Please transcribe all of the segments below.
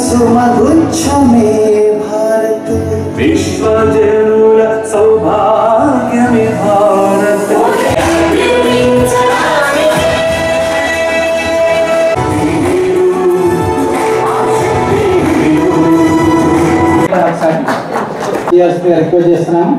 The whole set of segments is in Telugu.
सुमगुच्छ में भारत विश्वजनुल सौभाग्य में भारत रिक्वेस्ट చేస్తున్నాం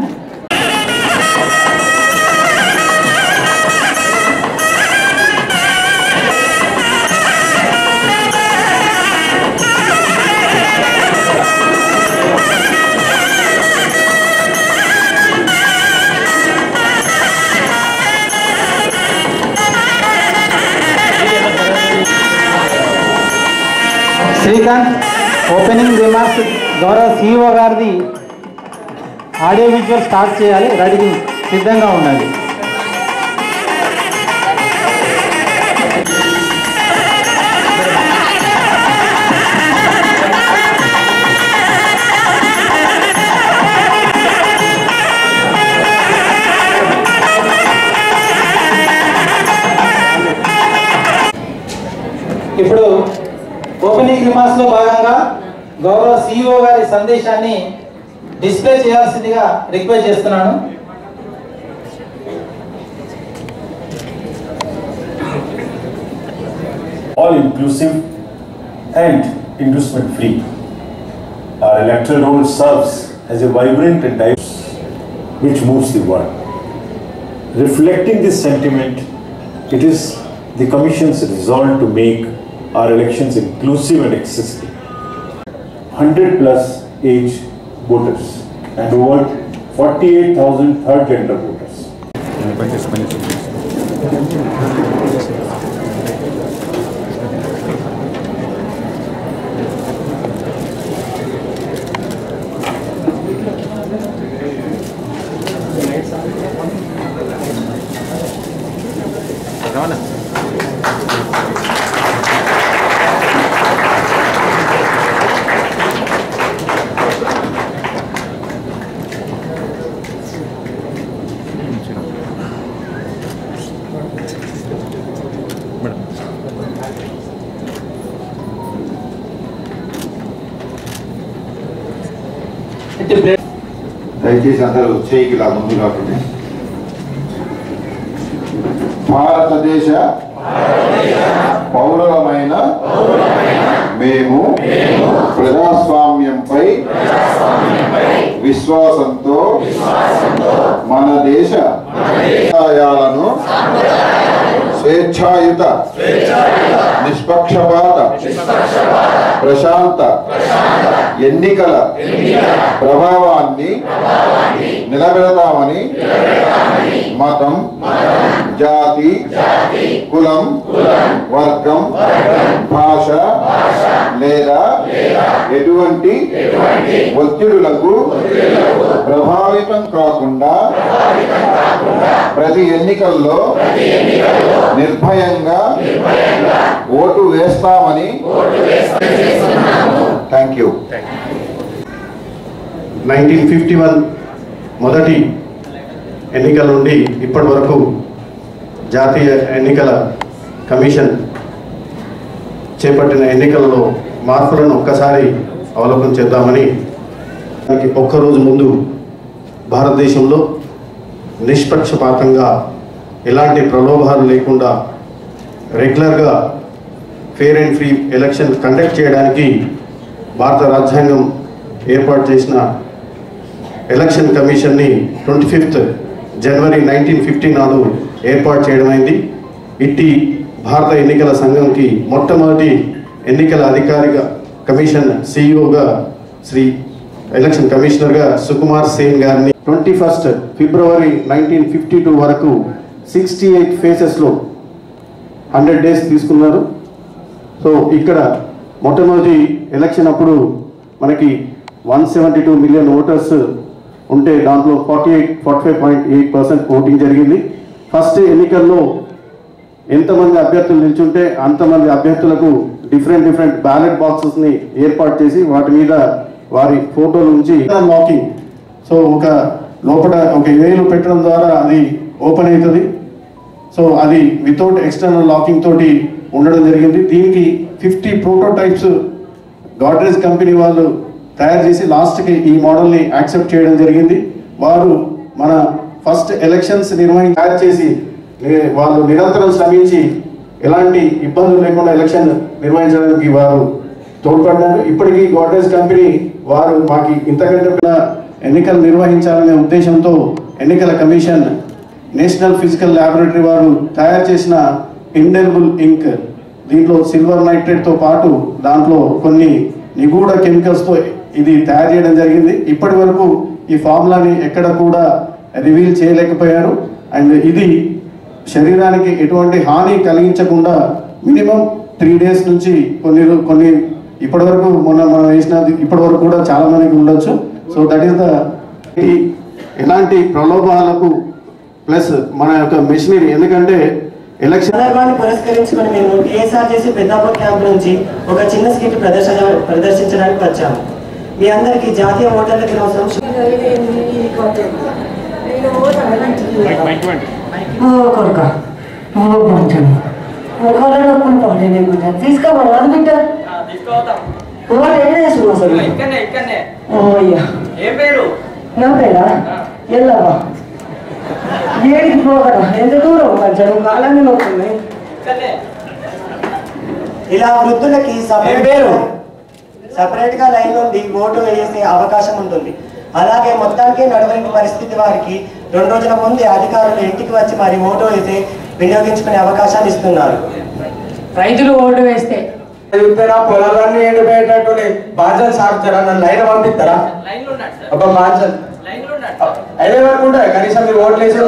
శ్రీకాంత్ ఓపెనింగ్ రిమార్క్స్ గౌరవ CEO గారిది ఆడియో విజువల్ స్టార్ట్ చేయాలి, రెడీ సిద్ధంగా ఉండాలి. ఇప్పుడు ఓపెనింగ్ రిమార్క్స్ లో భాగంగా గౌరవ CEO గారి సందేశాన్ని డిస్ప్లే చేయాల్సిందిగా రిక్వెస్ట్ చేస్తున్నాను. All inclusive and inducement free. Our electoral roll serves as a vibrant and diverse which moves the world. Reflecting this sentiment, it is the Commission's resolve to make our elections inclusive and accessible. 100+ age voters and over 48,000 third gender voters. దయచేసి అందరూ చేయికి ఇలా ముందు కాకుండా భారతదేశ పౌరులమైన మేము ప్రజాస్వామ్యంపై విశ్వాసంతో మన దేశ సంప్రదాయాలను స్వేచ్ఛాయుత నిష్పక్షపాత ప్రశాంత ఎన్నికల ప్రభావాన్ని నిలబెడతామని మతం, జాతి, కులం, వర్గం, భాష లేదా ఎటువంటి ఒత్తిడులకు ప్రభావితం కాకుండా ప్రతి ఎన్నికల్లో నిర్భయంగా ఓటు వేస్తామని. Thank you. 1951 మొదటి ఎన్నికల నుండి ఇప్పటి వరకు జాతీయ ఎన్నికల కమిషన్ చేపట్టిన ఎన్నికలలో మార్పులను ఒక్కసారి అవలోకనం చేద్దామని. ఒక్కరోజు ముందు భారతదేశంలో నిష్పక్షపాతంగా ఎలాంటి ప్రలోభాలు లేకుండా రెగ్యులర్గా fair and free election conduct చేయడానికి భారత రాజ్యాంగం ఏర్పాటు చేసిన ఎలక్షన్ కమిషన్ని 25 జనవరి 1950 నాడు ఏర్పాటు చేయడమైంది. ఇట్టి భారత ఎన్నికల సంఘంకి మొట్టమొదటి ఎన్నికల అధికారిక కమిషన్ CEOగా శ్రీ ఎలక్షన్ కమిషనర్గా సుకుమార్ సేన్ గారిని 21 ఫిబ్రవరి 1952 వరకు 68 ఫేసెస్లో 100 డేస్ తీసుకున్నారు. సో ఇక్కడ మొట్టమొదటి ఎలక్షన్ అప్పుడు మనకి 172 మిలియన్ ఓటర్స్ ఉంటే దాంట్లో 45.8% ఓటింగ్ జరిగింది. ఫస్ట్ ఎన్నికల్లో ఎంతమంది అభ్యర్థులు నిల్చుంటే అంతమంది అభ్యర్థులకు డిఫరెంట్ బ్యాలెట్ బాక్సెస్ని ఏర్పాటు చేసి వాటి మీద వారి ఫోటోలు ఉంచి లాకింగ్, సో ఒక లోపల ఒక వేలు పెట్టడం ద్వారా అది ఓపెన్ అవుతుంది. సో అది వితౌట్ ఎక్స్టర్నల్ లాకింగ్ తోటి ఉండడం జరిగింది. దీనికి 50 ప్రోటోటైప్స్ గాడ్రేజ్ కంపెనీ వాళ్ళు తయారు చేసి లాస్ట్కి ఈ మోడల్ని యాక్సెప్ట్ చేయడం జరిగింది. వారు మన ఫస్ట్ ఎలక్షన్స్ తయారు చేసి వాళ్ళు నిరంతరం శ్రమించి ఎలాంటి ఇబ్బందులు లేకుండా ఎలక్షన్ నిర్వహించడానికి వారు తోడ్పడ్డారు. ఇప్పటికీ గాడ్రేజ్ కంపెనీ వారు మాకు ఇంతకంటే ఎన్నికలు నిర్వహించాలనే ఉద్దేశంతో ఎన్నికల కమిషన్ నేషనల్ ఫిజికల్ ల్యాబొరేటరీ వారు తయారు చేసిన ఇండెలిబుల్ ఇంక్, దీంట్లో సిల్వర్ నైట్రేట్తో పాటు దాంట్లో కొన్ని నిగూఢ కెమికల్స్తో ఇది తయారు చేయడం జరిగింది. ఇప్పటి వరకు ఈ ఫార్ములాని ఎక్కడ కూడా రివీల్ చేయలేకపోయారు. అండ్ ఇది శరీరానికి ఎటువంటి హాని కలిగించకుండా మినిమం 3 days నుంచి కొన్ని ఇప్పటి వరకు మనం వేసినది ఇప్పటి వరకు కూడా చాలా మందికి ఉండొచ్చు. సో దట్ ఈస్ ద ఎలాంటి ప్రలోభాలకు ప్లస్ మన యొక్క మెషినరీ, ఎందుకంటే ఎలక్షన్ సందర్భాన్ని పురస్కరించుకొని మేము టీఎస్ఆర్జేసీ పెద్దాపూర్ క్యాంప్ నుంచి ఒక చిన్న స్కిట్ ప్రదర్శించడానికి వచ్చాము. మీ అందరికీ జాతీయ ఓటర్ల దినోత్సవం తీసుకోవాలి బిడ్డ నా పేరా ఎల్లవా ఏడికి పోగడం ఎంత దూరం మంచి కాలాన్ని నొప్పున్నాయి. ఇలా వృద్ధులకి సపరేట్ గా లైన్ నుండి ఓటు వేసే అవకాశం ఉంటుంది. అలాగే మొత్తానికి నడవని పరిస్థితి వారికి 2 రోజుల ముందే అధికారులు ఇంటికి వచ్చి మరి ఓటు వేసి వినియోగించుకునే అవకాశాన్ని ఇస్తున్నారు. రైతులు ఓటు వేస్తే పొలాలన్నీ ఎండిపోయేటట్టు బాధ్యత సాగుతారా? నన్ను లైన్ పంపిస్తారా? ఒక బాధ్యత అదే వరకు ఉంటాయి. కనీసం మీరు ఓట్లు వేసిన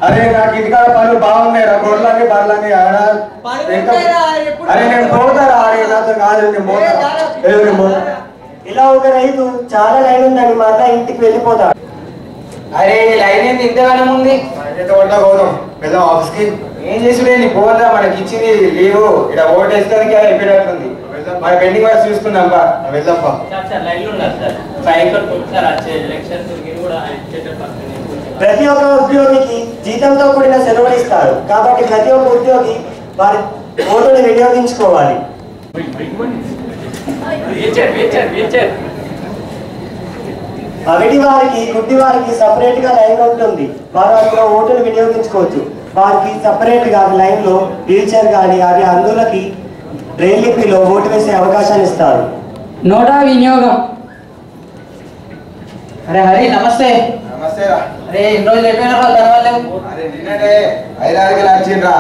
అరే నాకు ఇంటికాడ పనులు బాగున్నాయి రా, గొడ్లన్నీ బర్లన్నీ అరే నేను పోతారా? అరే నాతో కాదు నేను పోతా. ఇలా ఒక రైతు చాలా లైన్ ఉందని మా అన్న ఇంటికి వెళ్ళిపోతాడు. అరే లైన్ ఏంది ఇంతగానం ఉంది? గౌరవం వెళ్దాం ఆఫీస్కి. ఏం చేసుడే నీ పోదా, మనకి ఇచ్చింది లీవు. ఇక్కడ ఓటు వేసుకోడానికి అయిపోయినట్టుంది. మన పెండింగ్ వర్క్ చూసుకుందాం బా, వెళ్దాంపా. ప్రతి ఒక్క ఉద్యోగికి జీతంతో కూడిన సెలవులు ఇస్తారు. కాబట్టి ప్రతి ఒక్క ఉద్యోగి వారి ఓటుని వినియోగించుకోవాలి. అవిటి వారికి గుడ్డి వారికి సపరేట్ గా లైన్ ఉంటుంది. వారు అందులో ఓటును వినియోగించుకోవచ్చు. వారికి సపరేట్ గా లైన్ లో వీల్ చైర్ కానీ అవి అందులోకి బ్రెయిల్ లిపిలో ఓటు వేసే అవకాశాన్ని ఇస్తారు. నోటా వినియోగం. అరే హరి నమస్తే. నమస్తే రా. అరే ఇన్ని రోజులు ఎట్లా ధనవాళ్ళు? అరే నిన్ననే 5-6 వచ్చిండ్రా.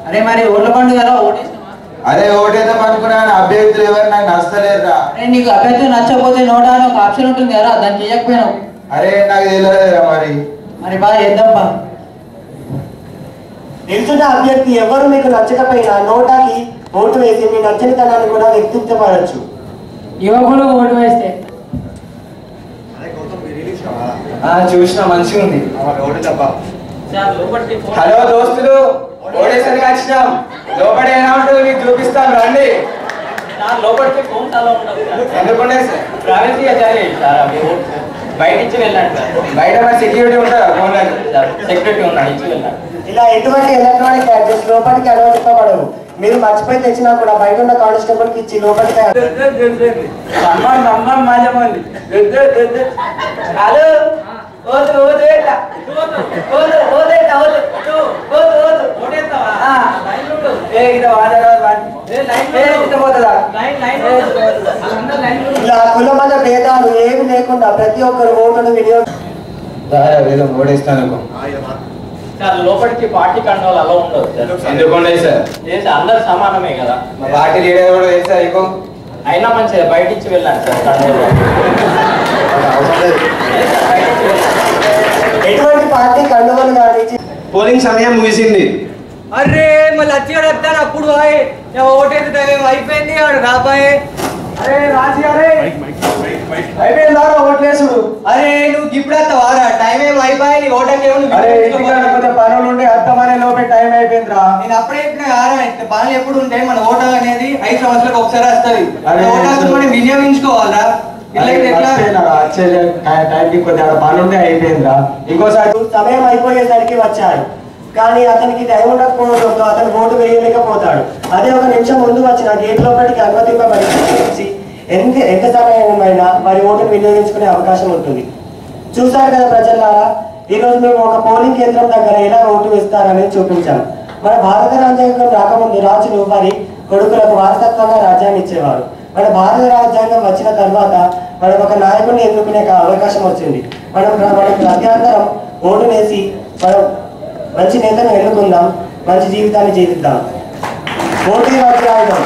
అరే మరి ఓట్ల పండుగ ఓటేసినావా? అరే ఓటేద్దాం అనుకున్నాను, అభ్యర్థులు ఎవరు నాకు నచ్చలేదురా. అరే నీకు అభ్యర్థులు నచ్చకపోతే నోటా అని ఒక ఆప్షన్ ఉంటుంది కదా, దాన్ని చేయకపోయినావు. అరే నాకు తెలియలేదురా. మరి బాగా చేద్దాం బా. నిల్చున్న అభ్యర్థి ఎవరు మీకు నచ్చకపోయినా నోటాకి ఓటు వేసి మీ నచ్చనితనాన్ని కూడా వ్యక్తిత్వపరచు. యువకులు ఓటు వేస్తే చూసిన మంచిగా ఉంది. హలో దోస్తులు, ఓటేసరికి వచ్చినాం. లోపడి ఎలా ఉంటుంది మీకు చూపిస్తాను రండి. లోపలికి ఫోన్ అలా ఉండదు. ఎందుకుంటే ప్రైవసీ బయట ఇచ్చి వెళ్ళండి. బయట మరి సెక్యూరిటీ ఉంటారా? ఫోన్ సెక్యూరిటీ ఉన్నాడు, ఇచ్చి వెళ్ళండి. ఇలా ఎటువంటి ఎలక్ట్రానిక్ గ్యాడ్జెట్స్ లోపలికి అనుమతించబడవు. మీరు మర్చిపోయి తెచ్చినా కూడా బయట ఉన్న కానిస్టేబుల్ కి ఇచ్చి లోపలికి ఇలా కుల మత భేదాలు ఏమి లేకుండా ప్రతి ఒక్కరు ఓటును వినియోగం ఓడేస్తాను. లోపలికి పార్టీ కండవాళ్ళు అలా ఉండదు. ఎందుకుండే సార్? అందరు సమానమే కదా. పార్టీ లీడర్ కూడా వేస్తారు ఇంకో. అయినా మంచిది, బయట ఇచ్చి వెళ్ళండి సార్ కండవాళ్ళు. ఎటువంటి పార్టీ కండువలు కానీ. పోలింగ్ సమయం ముగిసింది. అరే మళ్ళీ వచ్చి వస్తాను అప్పుడు ఓటేది టైం అయిపోయింది. ఆడు రాబాయే. అరే రాజీ అరే అయిపోయిందా ఓట్లేసుడు? అరే నువ్వు ఇప్పుడు వస్తావారా? టైం ఏం అయిపోయి ఓటకి పనులు ఉండే అర్థమనే లోపే టైం అయిపోయిందిరా. నేను అప్పుడే చెప్పిన పనులు ఎప్పుడు ఉంటాయి. మన ఓట అనేది 5 సంవత్సరాలకు ఒకసారి వస్తుంది. ఓటు మనం వినియోగించుకోవాలరా. టైంకి కొద్దిగా పనులు ఉండే అయిపోయిందిరా. ఇంకోసారి సమయం అయిపోయేసరికి వచ్చారు. కానీ అతనికి టైం ఉండకపోవడంతో అతను ఓటు వేయలేకపోతాడు. అదే ఒక నిమిషం ముందు వచ్చిన గేట్ లోపలికి అనుమతింపబడి ఎంత సమయమైనా వారి ఓటును వినియోగించుకునే అవకాశం ఉంటుంది. చూశారు కదా ప్రజలారా, ఈరోజు మేము ఒక పోలింగ్ కేంద్రం దగ్గర ఎలా ఓటు వేస్తారనేది చూపించాం. మన భారత రాజ్యాంగం రాకముందు రాజులు వారి కొడుకులకు వారసత్వంగా రాజ్యాన్ని ఇచ్చేవారు. మన భారత రాజ్యాంగం వచ్చిన తర్వాత మనకు ఒక నాయకుడిని ఎన్నుకునే అవకాశం వచ్చింది. మనం ప్రత్యంతరం ఓటు వేసి మనం మంచి నేతను ఎన్నుకుందాం, మంచి జీవితాన్ని జీవిద్దాం. ఓటు రాజ్యాంగం.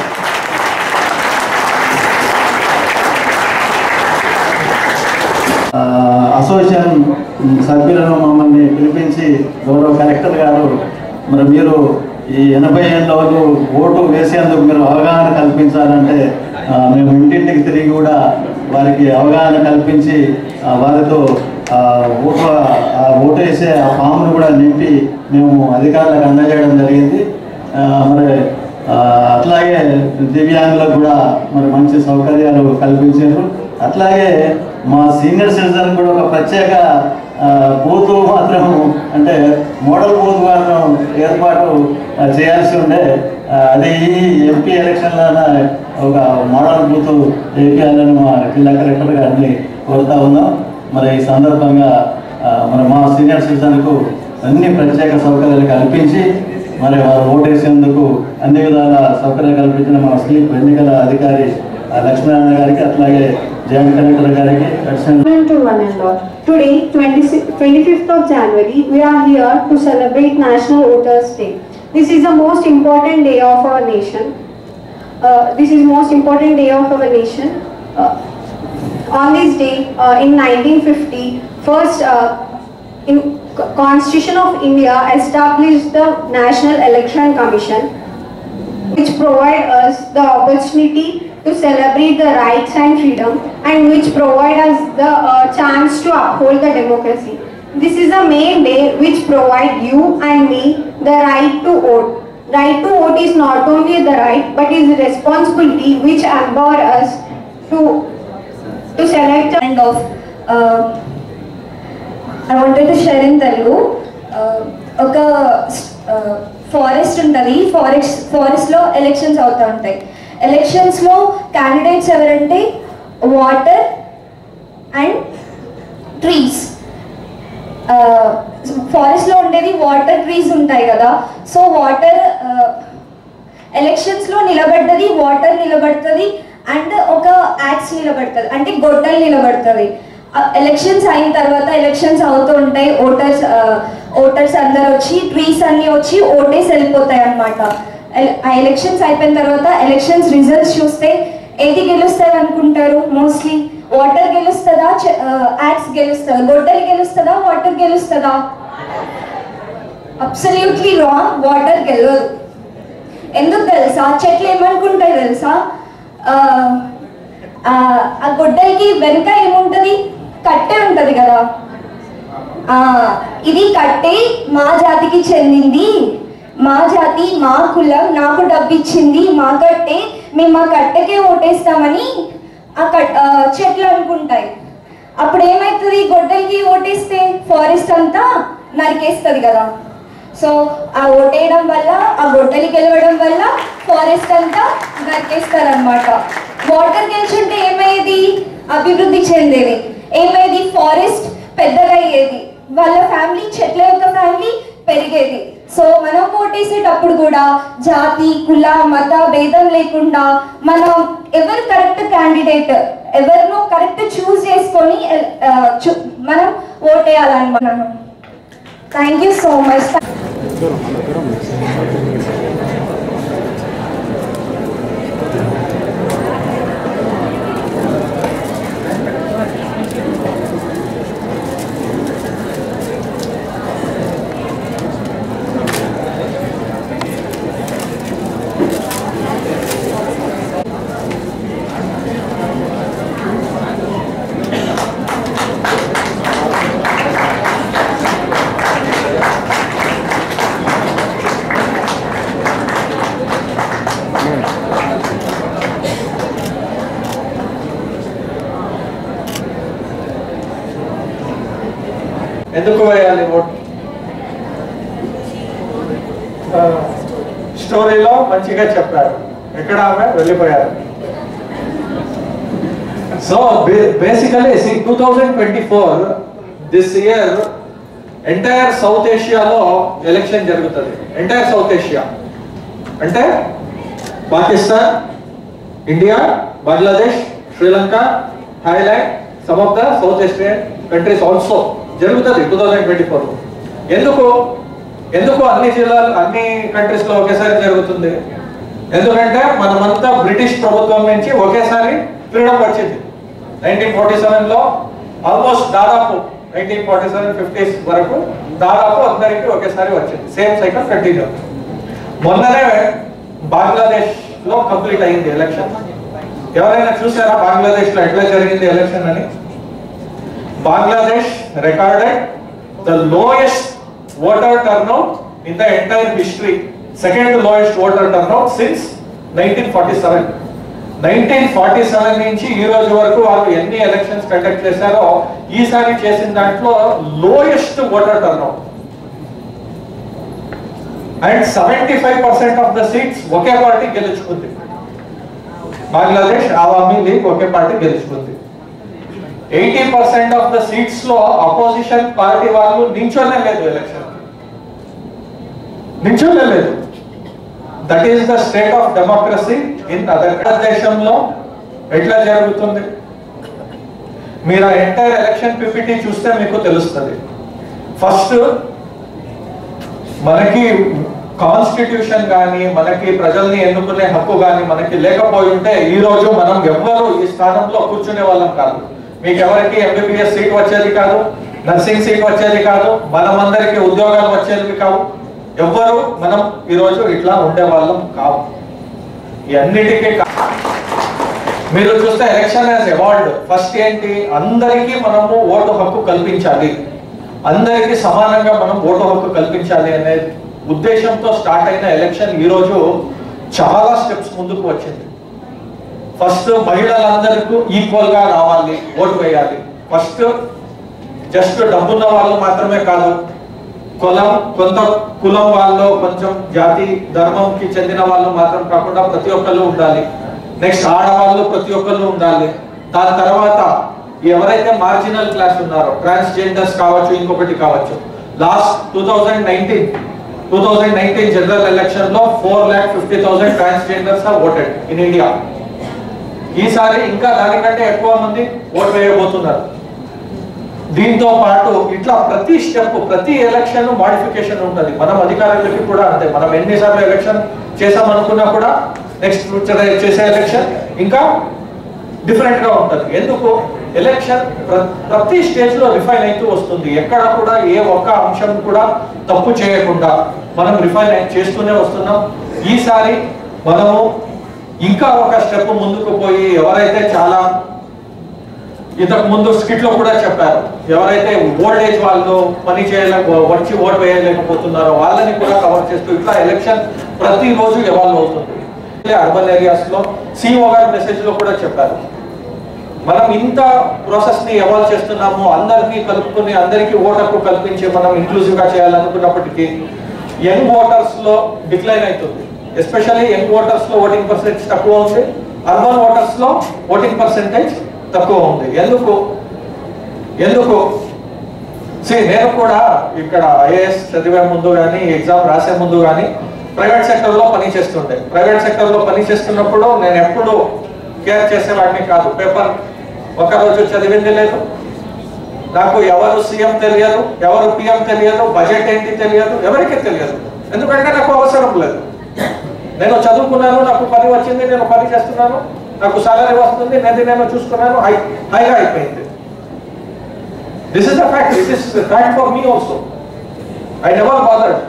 అసోసియేషన్ సభ్యులను మమ్మల్ని పిలిపించి గౌరవ కలెక్టర్ గారు మరి మీరు ఈ 80 ఏళ్ళ వాళ్ళు ఓటు వేసేందుకు మీరు అవగాహన కల్పించాలంటే మేము ఇంటింటికి తిరిగి కూడా వారికి అవగాహన కల్పించి వారితో ఓటు వేసే ఆ ఫామ్ను కూడా నింపి మేము అధికారులకు అందజేయడం జరిగింది. మరి అట్లాగే దివ్యాంగులకు కూడా మరి మంచి సౌకర్యాలు కల్పించారు. అట్లాగే మా సీనియర్ సిటిజన్ కూడా ఒక ప్రత్యేక బూత్ మాత్రం అంటే మోడల్ బూత్ మాత్రం ఏర్పాటు చేయాల్సి ఉండే, అది ఈ ఎంపీ ఎలక్షన్లో ఒక మోడల్ బూత్ వేయాలని మా జిల్లా కలెక్టర్ గారిని కోరుతా ఉన్నాం. మరి ఈ సందర్భంగా మరి మా సీనియర్ సిటిజన్కు అన్ని ప్రత్యేక సౌకర్యాలు కల్పించి మరి వారు ఓటేసేందుకు అన్ని విధాల సౌకర్యాలు కల్పించిన మా స్లీప్ ఎన్నికల అధికారి లక్ష్మీనారాయణ గారికి అట్లాగే జాయింట్ కలెక్టర్ గారికి Today, 25th of January, we are here to celebrate National Voters Day. This is the most important day of our nation. On this day, in 1950, first in Constitution of India established the National Election Commission, which provide us the opportunity to celebrate the rights and freedom, and which provide us the chance to uphold the democracy. This is the main day which provide you and me the right to vote. Right to vote is not only the right but is a responsibility which empower us to select kind of I wanted to share in Telugu. ఒక ఫారెస్ట్ ఉంటుంది, ఫారెస్ట్లో ఎలక్షన్స్ అవుతూ ఉంటాయి. ఎలక్షన్స్లో క్యాండిడేట్స్ ఎవరంటే వాటర్ అండ్ ట్రీస్. ఫారెస్ట్లో ఉండేది వాటర్, ట్రీస్ ఉంటాయి కదా. సో వాటర్ ఎలక్షన్స్లో నిలబడ్డది, వాటర్ నిలబడుతుంది అండ్ ఒక యాక్స్ నిలబడుతుంది, అంటే గొడ్డలు నిలబడుతుంది. ఎలక్షన్స్ అయిన తర్వాత ఎలక్షన్స్ అవుతూ ఉంటాయి, ఓటర్స్ అందరు వచ్చి, ట్రీస్ అన్నీ వచ్చి ఓటేసి వెళ్ళిపోతాయి అన్నమాట. ఆ ఎలక్షన్స్ అయిపోయిన తర్వాత ఎలక్షన్స్ రిజల్ట్స్ చూస్తే ఏది గెలుస్తుంది అనుకుంటారు? మోస్ట్లీ వాటర్ గెలుస్తుందా, యాక్స్ గెలుస్తుందా, గొడ్డలి గెలుస్తుందా, వాటర్ గెలుస్తుందా? Absolutely wrong. వాటర్ గెలవదు. ఎందుకు తెలుసా? చెట్లు ఏమనుకుంటాయి తెలుసా? ఆ గొడ్డలికి వెనుక ఏముంటుంది? కట్టె ఉంటుంది కదా. ఇది కట్టె మా జాతికి చెందింది, మా జాతి, మా కులం, నాకు డబ్బు ఇచ్చింది, మా కట్టే, మేము మా కట్టెకే ఓటేస్తామని చెట్లు అనుకుంటాయి. అప్పుడు ఏమవుతుంది? గొడ్డలికి ఓటేస్తే ఫారెస్ట్ అంతా నరికేస్తుంది కదా. సో ఆ ఓటేయడం వల్ల, ఆ గొడ్డలి గెలవడం వల్ల ఫారెస్ట్ అంతా నరికేస్తారనమాట. వాటర్ గెలిచుంటే ఏమయ్యేది? అభివృద్ధి చెందేది. ఏమయ్యేది? ఫారెస్ట్ పెద్దగా అయ్యేది, వాళ్ళ ఫ్యామిలీ, చెట్ల యొక్క ఫ్యామిలీ పెరిగేది. సో మనం ఓటేసేటప్పుడు కూడా జాతి, కుల, మత భేదం లేకుండా మనం ఎవరు కరెక్ట్ క్యాండిడేట్, ఎవరినో కరెక్ట్ చూస్ చేసుకొని మనం ఓటేయాలన్నమాట. Thank you so much. ఎందుకు వేయాలి ఓటు? స్టోరీలో మంచిగా చెప్పారు. ఎక్కడ ఆమె వెళ్ళిపోయారు. So basically 2024 this year entire South ఏషియాలో ఎలక్షన్ జరుగుతుంది. ఎంటైర్ సౌత్ ఏషియా అంటే Pakistan, India, Bangladesh, Sri Lanka, Thailand, some of the South Asian countries also జరుగుతుంది 2024. ఎందుకు అన్ని జిల్లాలు అన్ని కంట్రీస్ లో ఒకేసారి జరుగుతుంది? ఎందుకంటే మనమంతా బ్రిటిష్ ప్రభుత్వం నుంచి ఒకేసారి ఫ్రీడమ్ వచ్చింది. 1947 లో ఆల్మోస్ట్ దాదాపు 1947-50s వరకు దాదాపు అందరికి ఒకేసారి వచ్చింది. Same cycle continue. మొన్ననే బంగ్లాదేశ్ లో కంప్లీట్ అయింది ఎలక్షన్. ఎవరైనా చూసారా బంగ్లాదేశ్ లో ఎట్లా జరిగింది ఎలక్షన్ అని? Bangladesh recorded the lowest voter turnout in the entire history. Second lowest voter turnout since 1947. 1947 నుంచి ఈ రోజు వరకు వాళ్ళు ఎన్ని ఎలక్షన్స్ కండక్ట్ చేశారో ఈసారి చేసిన దాంట్లో lowest voter turnout. And 75% of the seats okay party గెలుచుకుంది. బంగ్లాదేశ్ అవామీ లీగ్ ఒకే పార్టీ గెలుచుకుంది. 80% ఆఫ్ ద సీట్స్ లో అపోజిషన్ పార్టీ వాళ్ళు నించోనే లేదు, ఎలక్షన్ నించోనే లేదు. That is the state of democracy in other. దేశంలో ఎట్లా జరుగుతుంది మీరు ఎంటైర్ ఎలక్షన్ పిపిటి చూస్తే మీకు తెలుస్తుంది. ఫస్ట్ మనకి కాన్స్టిట్యూషన్ కానీ మనకి ప్రజల్ని ఎన్నుకునే హక్కు కానీ మనకి లేకపోయి ఉంటే ఈ రోజు మనం ఎవ్వరు ఈ స్థానంలో కూర్చునే వాళ్ళం కాదు. మీకు ఎవరికి ఎంబీబీఎస్ సీట్ వచ్చేది కాదు, నర్సింగ్ సీట్ వచ్చేది కాదు, మనమందరికి ఉద్యోగాలు వచ్చేది కావు. ఎవ్వరు మనం ఈరోజు ఇట్లా ఉండే వాళ్ళం కావు. ఇవన్నిటికీ మీరు చూస్తే ఎలక్షన్ హ్యాస్ ఎవాల్వ్డ్. ఫస్ట్ ఏంటి, అందరికీ మనము ఓటు హక్కు కల్పించాలి, అందరికీ సమానంగా మనం ఓటు హక్కు కల్పించాలి అనే ఉద్దేశంతో స్టార్ట్ అయిన ఎలక్షన్ ఈ రోజు చాలా స్టెప్స్ ముందుకు వచ్చింది. ఫస్ట్ మహిళలందరికీ ఈక్వల్ గా రావాలి, ఓటు వేయాలి. ఫస్ట్ జస్ట్ డబ్బున్న వాళ్ళు మాత్రమే కాదు, కొంత కులం వాళ్ళు, కొంచెం జాతి ధర్మంకి చెందిన వాళ్ళు మాత్రం కాకుండా ప్రతి ఒక్కళ్ళు ఉండాలి. నెక్స్ట్ ఆడవాళ్ళు ప్రతి ఒక్కళ్ళు ఉండాలి. దాని తర్వాత ఎవరైతే మార్జినల్ క్లాస్ ఉన్నారో ట్రాన్స్జెండర్స్ కావచ్చు, ఇంకొకటి కావచ్చు. లాస్ట్ 2019 జనరల్ ఎలక్షన్ లో 4,50,000 transgenders have voted in India. ఈసారి ఇంకా దానికంటే ఎక్కువ మంది ఓటు వేయబోతున్నారు. దీంతో పాటు ఇట్లా ప్రతి స్టెప్, ప్రతి ఎలక్షన్ మోడిఫికేషన్ ఉంటుంది. మనం అధికారులకి కూడా అంతే. మనం ఎన్నిసార్లు ఎలక్షన్ చేసామనుకున్నా కూడా నెక్స్ట్ చేసే ఎలక్షన్ ఇంకా డిఫరెంట్ గా ఉంటుంది. ఎందుకు, ఎలక్షన్ ప్రతి స్టేజ్ లో రిఫైన్ అవుతూ వస్తుంది. ఎక్కడ కూడా ఏ ఒక్క అంశం కూడా తప్పు చేయకుండా మనం రిఫైన్ చేస్తూనే వస్తున్నాం. ఈసారి మనము ఇంకా ఒక స్టెప్ ముందుకు పోయి ఎవరైతే చాలా ఇంతకు ముందు స్కిట్ లో కూడా చెప్పారు, ఎవరైతే ఓల్డ్ ఏజ్ వాళ్ళు పని వచ్చి ఓటు వేయలేకపోతున్నారో వాళ్ళని కూడా కవర్ చేస్తూ ఇట్లా ఎలక్షన్ ప్రతి రోజు ఎవాల్వ్ అవుతుంది. అర్బన్ ఏరియాస్ లో సిఇఓ గారు మెసేజ్ లో కూడా చెప్పారు, మనం ఇంత ప్రాసెస్ ని ఎవాల్వ్ చేస్తున్నాము, అందరికీ కలుపుకుని అందరికీ ఓటర్కు కల్పించి మనం ఇంక్లూజివ్ గా చేయాలనుకున్నప్పటికీ యంగ్ ఓటర్స్ లో డిక్లైన్ అవుతుంది. ఎస్పెషల్లీ యంగ్ ఓటర్స్ లో ఓటింగ్ పర్సెంటేజ్ తక్కువ ఉంది, అర్బన్ ఓటర్స్ లో ఓటింగ్ పర్సెంటేజ్ తక్కువ ఉంది. ఎందుకు నేను కూడా ఇక్కడ ఐఏఎస్ చదివే ముందు కానీ ఎగ్జామ్ రాసే ముందు కానీ ప్రైవేట్ సెక్టర్ లో పని చేస్తుండే. ప్రైవేట్ సెక్టర్ లో పని చేస్తున్నప్పుడు నేను ఎప్పుడు కేర్ చేసేవాడిని కాదు. పేపర్ ఒకరోజు చదివింది లేదు, నాకు ఎవరు సీఎం తెలియదు, ఎవరు పిఎం తెలియదు, బడ్జెట్ ఏంటి తెలియదు, ఎవరికీ తెలియదు. ఎందుకంటే నాకు అవసరం లేదు. నేను చదువుకున్నాను, నాకు పని వచ్చింది, నేను పని చేస్తున్నాను, నాకు సాలరీ వస్తుంది, నేను చూసుకున్నాను, హైగా అయిపోయింది. This is the fact. It is fact for me also. I never bothered.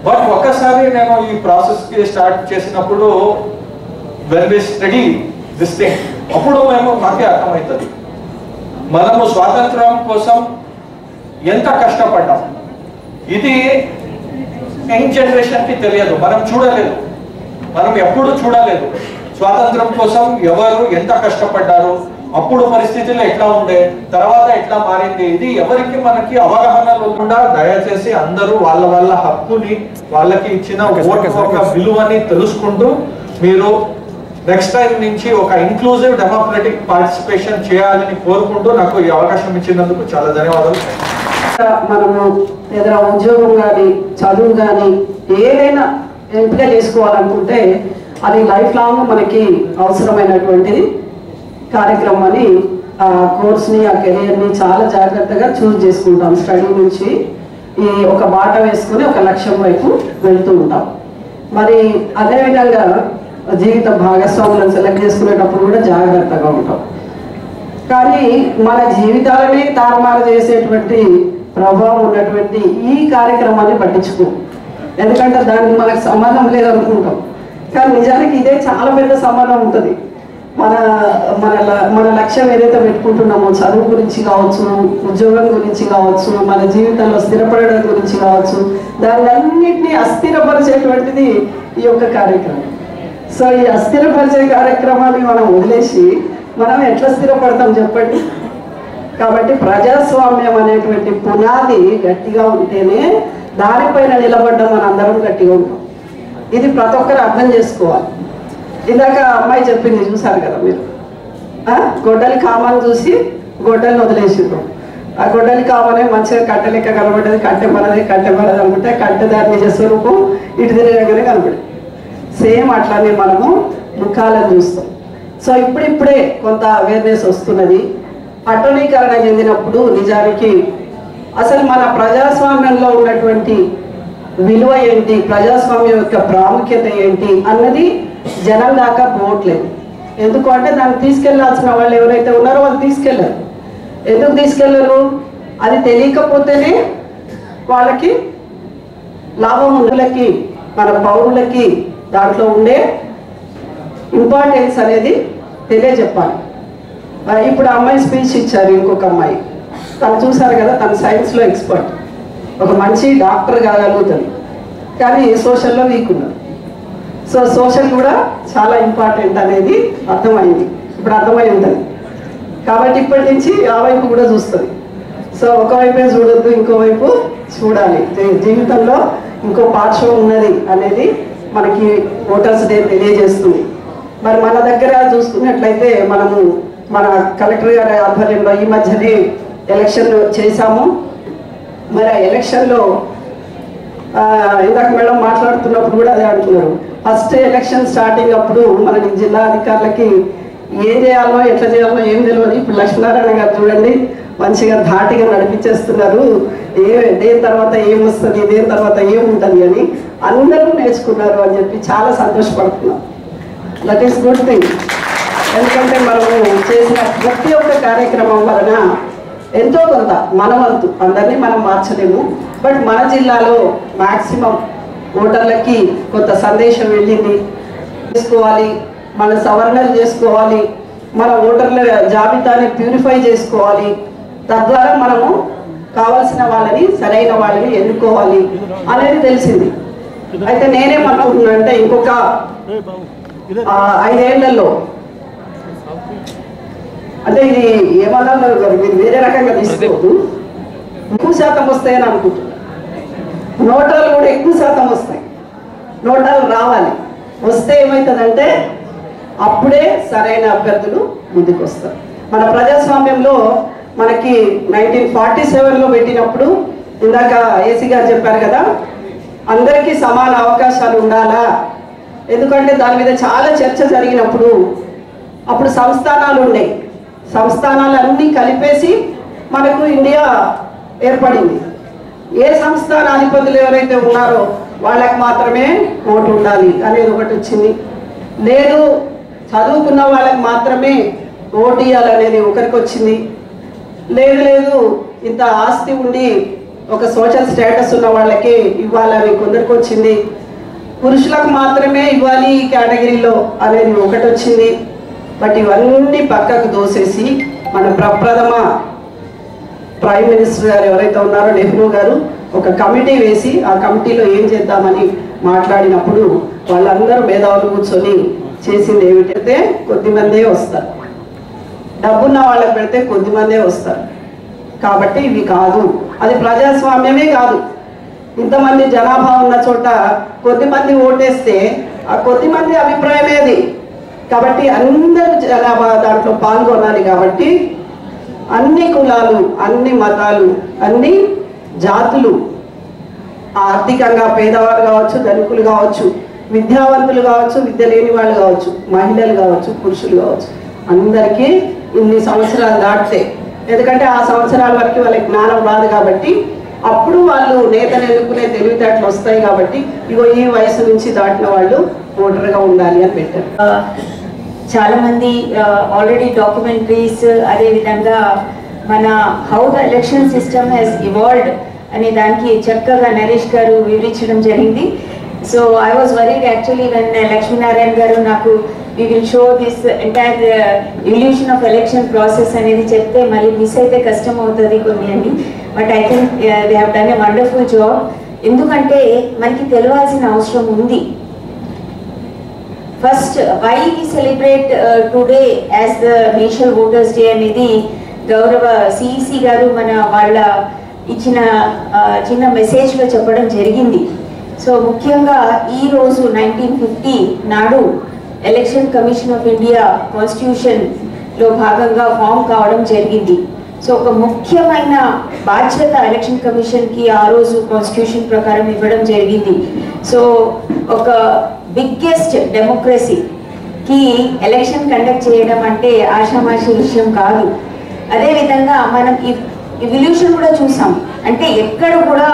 But ఒక్కసారి నేను ఈ ప్రాసెస్ కి స్టార్ట్ చేసినప్పుడు when we study this thing, అప్పుడు మాకే అర్థమవుతుంది మనము స్వాతంత్రం కోసం ఎంత కష్టపడ్డాం. ఇది యంగ్ జనరేషన్ కి తెలియదు, మనం చూడలేదు, మనం ఎప్పుడు చూడలేదు. స్వాతంత్రం కోసం ఎవరు ఎంత కష్టపడ్డారు, అప్పుడు పరిస్థితులు ఎట్లా ఉండే, తర్వాత ఎట్లా మారింది, ఇది ఎవరికి మనకి అవగాహన లేకుండా దయచేసి అందరూ వాళ్ళ వాళ్ళ హక్కుని, వాళ్ళకి ఇచ్చిన ఓటు యొక్క విలువని తెలుసుకుంటూ మీరు నెక్స్ట్ టైం నుంచి ఒక ఇంక్లూజివ్ డెమోక్రటిక్ పార్టిసిపేషన్ చేయాలని కోరుకుంటూ నాకు ఈ అవకాశం ఇచ్చినందుకు చాలా ధన్యవాదాలు. మనము ఏదైనా ఉద్యోగం కానీ చదువు కానీ ఏదైనా ఎంపిక చేసుకోవాలనుకుంటే అది లైఫ్ లాంగ్ మనకి అవసరమైనటువంటిది కార్యక్రమం అని ఆ కోర్స్ని ఆ కెరియర్ని చాలా జాగ్రత్తగా చూస్ చేసుకుంటాం. స్టడీ నుంచి ఈ ఒక బాట వేసుకుని ఒక లక్ష్యం వైపు వెళ్తూ ఉంటాం. మరి అదేవిధంగా జీవిత భాగస్వాములను సెలెక్ట్ చేసుకునేటప్పుడు కూడా జాగ్రత్తగా ఉంటాం. కానీ మన జీవితాలనే తారుమారు చేసేటువంటి ప్రభావం ఉన్నటువంటి ఈ కార్యక్రమాన్ని పట్టించుకో, ఎందుకంటే దానికి మనకు సంబంధం లేదనుకుంటాం. కానీ నిజానికి ఇదే చాలా పెద్ద సంబంధం ఉంటుంది. మన లక్ష్యం ఏదైతే పెట్టుకుంటున్నామో చదువు గురించి కావచ్చు, ఉద్యోగం గురించి కావచ్చు, మన జీవితంలో స్థిరపడడం గురించి కావచ్చు, దానిలన్నింటినీ అస్థిరపరిచేటువంటిది ఈ యొక్క కార్యక్రమం. సో ఈ అస్థిరపరిచే కార్యక్రమాన్ని మనం వదిలేసి మనం ఎట్లా స్థిరపడతాం చెప్పండి. కాబట్టి ప్రజాస్వామ్యం అనేటువంటి పునాది గట్టిగా ఉంటేనే దానిపైన నిలబడ్డ మన అందరం గట్టిగా ఉంటాం. ఇది ప్రతి ఒక్కరు అర్థం చేసుకోవాలి. ఇందాక అమ్మాయి చెప్పింది చూసారు కదా మీరు, గొడ్డలి కామని చూసి గొడ్డలిని వదిలేసిండ్రు. ఆ గొడ్డలి కామనే మంచిగా కట్టె లెక్క కనబడ్డది, కట్టె పడదు అనుకుంటే కట్టె దాని నిజ స్వరూపం ఇటు తిరగగానే కనబడేది. సేమ్ అట్లానే మనము ముఖాలను చూస్తాం. సో ఇప్పుడిప్పుడే కొంత అవేర్నెస్ వస్తున్నది. పట్టణీకరణ చెందినప్పుడు నిజానికి అసలు మన ప్రజాస్వామ్యంలో ఉన్నటువంటి విలువ ఏంటి, ప్రజాస్వామ్యం యొక్క ప్రాముఖ్యత ఏంటి అన్నది జనం దాకా పోవట్లేదు. ఎందుకు అంటే దాన్ని తీసుకెళ్లాల్సిన వాళ్ళు ఎవరైతే ఉన్నారో వాళ్ళు తీసుకెళ్లరు. ఎందుకు తీసుకెళ్లరు? అది తెలియకపోతేనే వాళ్ళకి లాభం ఉండులకి, మన పౌరులకి దాంట్లో ఉండే ఇంపార్టెన్స్ అనేది తెలియజెప్పాలి. ఇప్పుడు అమ్మాయి స్పీచ్ ఇచ్చారు, ఇంకొక అమ్మాయి తను చూసారు కదా, తను సైన్స్లో ఎక్స్పర్ట్, ఒక మంచి డాక్టర్ కాగలుగుతుంది, కానీ సోషల్లో వీక్ ఉన్నారు. సో సోషల్ కూడా చాలా ఇంపార్టెంట్ అనేది అర్థమైంది, ఇప్పుడు అర్థమై ఉంటుంది. కాబట్టి ఇప్పటి నుంచి ఆ వైపు కూడా చూస్తుంది. సో ఒకవైపే చూడొద్దు, ఇంకోవైపు చూడాలి. జీవితంలో ఇంకో పార్శ్వం ఉన్నది అనేది మనకి ఓటర్స్ డే తెలియజేస్తుంది. మరి మన దగ్గర చూసుకున్నట్లయితే మనము మన కలెక్టర్ గారి ఆధ్వర్యంలో ఈ మధ్యనే ఎలక్షన్ చేశాము. మరి ఆ ఎలక్షన్లో ఇందాక మేడం మాట్లాడుతున్నప్పుడు కూడా అదే అంటున్నారు. ఫస్ట్ ఎలక్షన్ స్టార్టింగ్ అప్పుడు మనకి జిల్లా అధికారులకి ఏం చేయాలో ఎట్లా చేయాలో ఏం తెలియదు. ఇప్పుడు లక్ష్మీనారాయణ గారు చూడండి మంచిగా ధాటిగా నడిపించేస్తున్నారు. దేని తర్వాత ఏమొస్తుంది, దేని తర్వాత ఏముంటుంది అని అందరూ నేర్చుకున్నారు అని చెప్పి చాలా సంతోషపడుతున్నాం. That is good thing. ఎందుకంటే మనము చేసిన ప్రతి ఒక్క కార్యక్రమం వలన ఎంతో కొంత మన వంతు, అందరినీ మనం మార్చలేము, బట్ మన జిల్లాలో మ్యాక్సిమం ఓటర్లకి కొంత సందేశం వెళ్ళింది. చేసుకోవాలి, మన సవరణలు చేసుకోవాలి, మన ఓటర్ల జాబితాని ప్యూరిఫై చేసుకోవాలి, తద్వారా మనము కావాల్సిన వాళ్ళని, సరైన వాళ్ళని ఎన్నుకోవాలి అనేది తెలిసింది. అయితే నేనేమనుకుంటున్నా అంటే ఇంకొక 5 ఏళ్లలో, అంటే ఇది ఏమన్నా మీరు వేరే రకంగా తీసుకోవద్దు, ఎక్కువ శాతం వస్తాయని అనుకుంటున్నాను. నోటాలు కూడా ఎక్కువ శాతం వస్తాయి. నోటాలు రావాలి, వస్తే ఏమవుతుందంటే అప్పుడే సరైన అభ్యర్థులు ముందుకు వస్తారు. మన ప్రజాస్వామ్యంలో మనకి 1947లో పెట్టినప్పుడు ఇందాక ఏసీ గారు చెప్పారు కదా, అందరికీ సమాన అవకాశాలు ఉండాలా. ఎందుకంటే దాని మీద చాలా చర్చ జరిగినప్పుడు అప్పుడు సంస్థానాలు ఉన్నాయి. సంస్థానాలన్నీ కలిపేసి మనకు ఇండియా ఏర్పడింది. ఏ సంస్థాన అధిపతులు ఎవరైతే ఉన్నారో వాళ్ళకి మాత్రమే ఓటు ఉండాలి అనేది ఒకటి వచ్చింది. లేదు చదువుకున్న వాళ్ళకి మాత్రమే ఓటు ఇవ్వాలనేది ఒకరికి వచ్చింది. లేదు ఇంత ఆస్తి ఉండి ఒక సోషల్ స్టేటస్ ఉన్న వాళ్ళకి ఇవ్వాలని కొందరికి వచ్చింది. పురుషులకు మాత్రమే ఇవ్వాలి ఈ కేటగిరీలో అనేది ఒకటి వచ్చింది. బట్ ఇవన్నీ పక్కకు దోసేసి మన ప్రప్రథమ ప్రైమ్ మినిస్టర్ గారు ఎవరైతే ఉన్నారో నెహ్రూ గారు ఒక కమిటీ వేసి ఆ కమిటీలో ఏం చేద్దామని మాట్లాడినప్పుడు వాళ్ళందరూ మేధావులు కూర్చొని చేసింది ఏమిటంటే కొద్దిమందే వస్తారు, డబ్బున్న వాళ్ళకి పెడితే కొద్దిమందే వస్తారు. కాబట్టి ఇవి కాదు, అది ప్రజాస్వామ్యమే కాదు. ఇంతమంది జనాభా ఉన్న చోట కొద్దిమంది ఓటేస్తే ఆ కొద్దిమంది అభిప్రాయమేది. కాబట్టి అందరూ జనాభా దాంట్లో పాల్గొనాలి. కాబట్టి అన్ని కులాలు, అన్ని మతాలు, అన్ని జాతులు, ఆర్థికంగా పేదవారు కావచ్చు, ధనికులు కావచ్చు, విద్యావంతులు కావచ్చు, విద్య లేని వాళ్ళు కావచ్చు, మహిళలు కావచ్చు, పురుషులు కావచ్చు, అందరికీ ఇన్ని సంవత్సరాలు దాటితే, ఎందుకంటే ఆ సంవత్సరాల వరకు వాళ్ళకి జ్ఞానం రాదు కాబట్టి అప్పుడు వాళ్ళు నేతలు ఎన్నుకునే తెలివితేటలు వస్తాయి. కాబట్టి ఇగో ఈ వయసు నుంచి దాటిన వాళ్ళు ఓటర్గా ఉండాలి అని పెట్టారు. చాలా మంది ఆల్రెడీ డాక్యుమెంటరీస్, అదేవిధంగా మన how the election system has evolved అనే దానికి చక్కగా నరేష్ గారు వివరించడం జరిగింది. So I was worried actually when Lakshminarayana garu నాకు we will show this entire evolution of election process అనేది చెప్తే మళ్ళీ మిస్ అయితే కష్టం అవుతుంది కొన్ని అండి. But I think they have done a wonderful job. ఎందుకంటే మనకి తెలియాల్సిన అవసరం ఉంది. First why we celebrate today as the national voters day అనేది గౌరవ సిఈసి గారు మన వాళ్ళ ఇచ్చిన చిన్న మెసేజ్లో చెప్పడం జరిగింది. సో ముఖ్యంగా ఈరోజు 1950 నాడు ఎలక్షన్ కమిషన్ ఆఫ్ ఇండియా కాన్స్టిట్యూషన్లో భాగంగా ఫామ్ కావడం జరిగింది. సో ఒక ముఖ్యమైన బాధ్యత ఎలక్షన్ కమిషన్కి ఆ రోజు కాన్స్టిట్యూషన్ ప్రకారం ఇవ్వడం జరిగింది. సో ఒక బిగ్గెస్ట్ డెమోక్రసీకి ఎలక్షన్ కండక్ట్ చేయడం అంటే ఆషామాషి విషయం కాదు. అదేవిధంగా మనం ఇవల్యూషన్ కూడా చూసాం. అంటే ఎక్కడ కూడా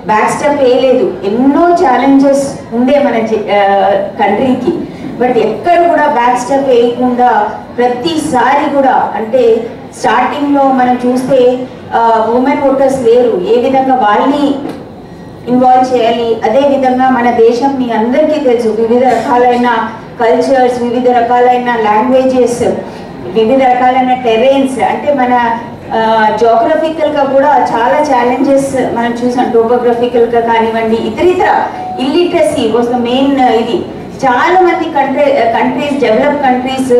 బ్యాక్ స్టెప్ వేయలేదు. ఎన్నో ఛాలెంజెస్ ఉండే మన కంట్రీకి, బట్ ఎక్కడ కూడా బ్యాక్ స్టెప్ వేయకుండా ప్రతిసారి కూడా, అంటే స్టార్టింగ్లో మనం చూస్తే ఉమెన్ ఓటర్స్ లేరు, ఏ విధంగా వాళ్ళని ఇన్వాల్వ్ చేయాలి. అదేవిధంగా మన దేశం మీ అందరికీ తెలుసు, వివిధ రకాలైన కల్చర్స్, వివిధ రకాలైన లాంగ్వేజెస్, వివిధ రకాలైన టెరెన్స్, అంటే మన జోగ్రఫికల్గా కూడా చాలా ఛాలెంజెస్ మనం చూసాం. టోపోగ్రఫికల్గా కానివ్వండి, ఇతరితర ఇల్లిటరసీ వాజ్ ద మెయిన్. ఇది చాలా మంది కంట్రీస్, డెవలప్ కంట్రీస్,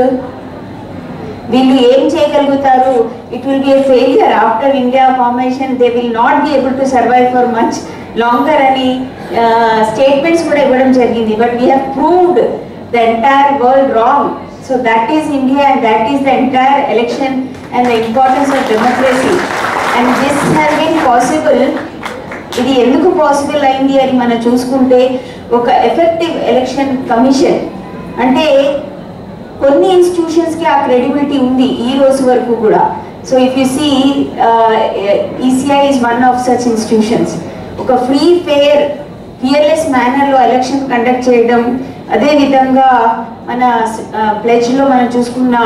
వీళ్ళు ఏం చేయగలుగుతారు, it will be a failure after India formation, they will not be able to survive for much longer అని స్టేట్మెంట్స్ కూడా ఇవ్వడం జరిగింది. But we have proved the entire world wrong. So that is India, and that is the entire election and the importance of democracy. And this has been possible. ఇది ఎందుకు పాసిబుల్ అయింది అని మనం చూసుకుంటే, ఒక ఎఫెక్టివ్ ఎలక్షన్ కమిషన్ అంటే కొన్ని ఇన్స్టిట్యూషన్స్కి ఆ క్రెడిబిలిటీ ఉంది ఈ రోజు వరకు కూడా. So if you see ECI is one of such institutions. ఒక ఫ్రీ ఫియర్లెస్ మేనర్లో ఎలక్షన్ కండక్ట్ చేయడం, అదేవిధంగా మన ప్లెజ్లో మనం చూసుకున్న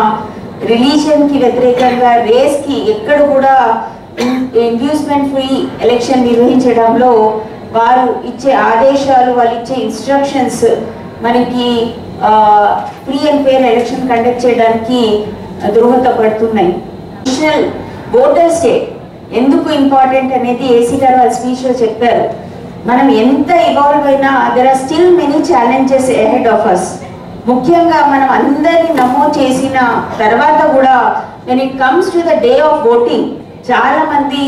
రిలీజియన్కి వ్యతిరేకంగా, రేస్కి ఎక్కడ కూడా ఇండ్యూస్మెంట్ ఫ్రీ ఎలక్షన్ నిర్వహించడంలో వారు ఇచ్చే ఆదేశాలు, వాళ్ళు ఇచ్చే ఇన్స్ట్రక్షన్స్ మనకి free and fair election conduct చేయడానికి దోహదపడుతున్నాయి. నేషనల్ ఓటర్స్ డే ఎందుకు ఇంపార్టెంట్ అనేది ఏసీ గారు వాళ్ళ స్పీచ్లో చెప్పారు. మనం ఎంత ఇవాల్వ్ అయినా there are still many challenges ahead of us. ముఖ్యంగా మనం అందరినీ నమోదు చేసిన తర్వాత కూడా when it comes to the day of voting, చాలా మంది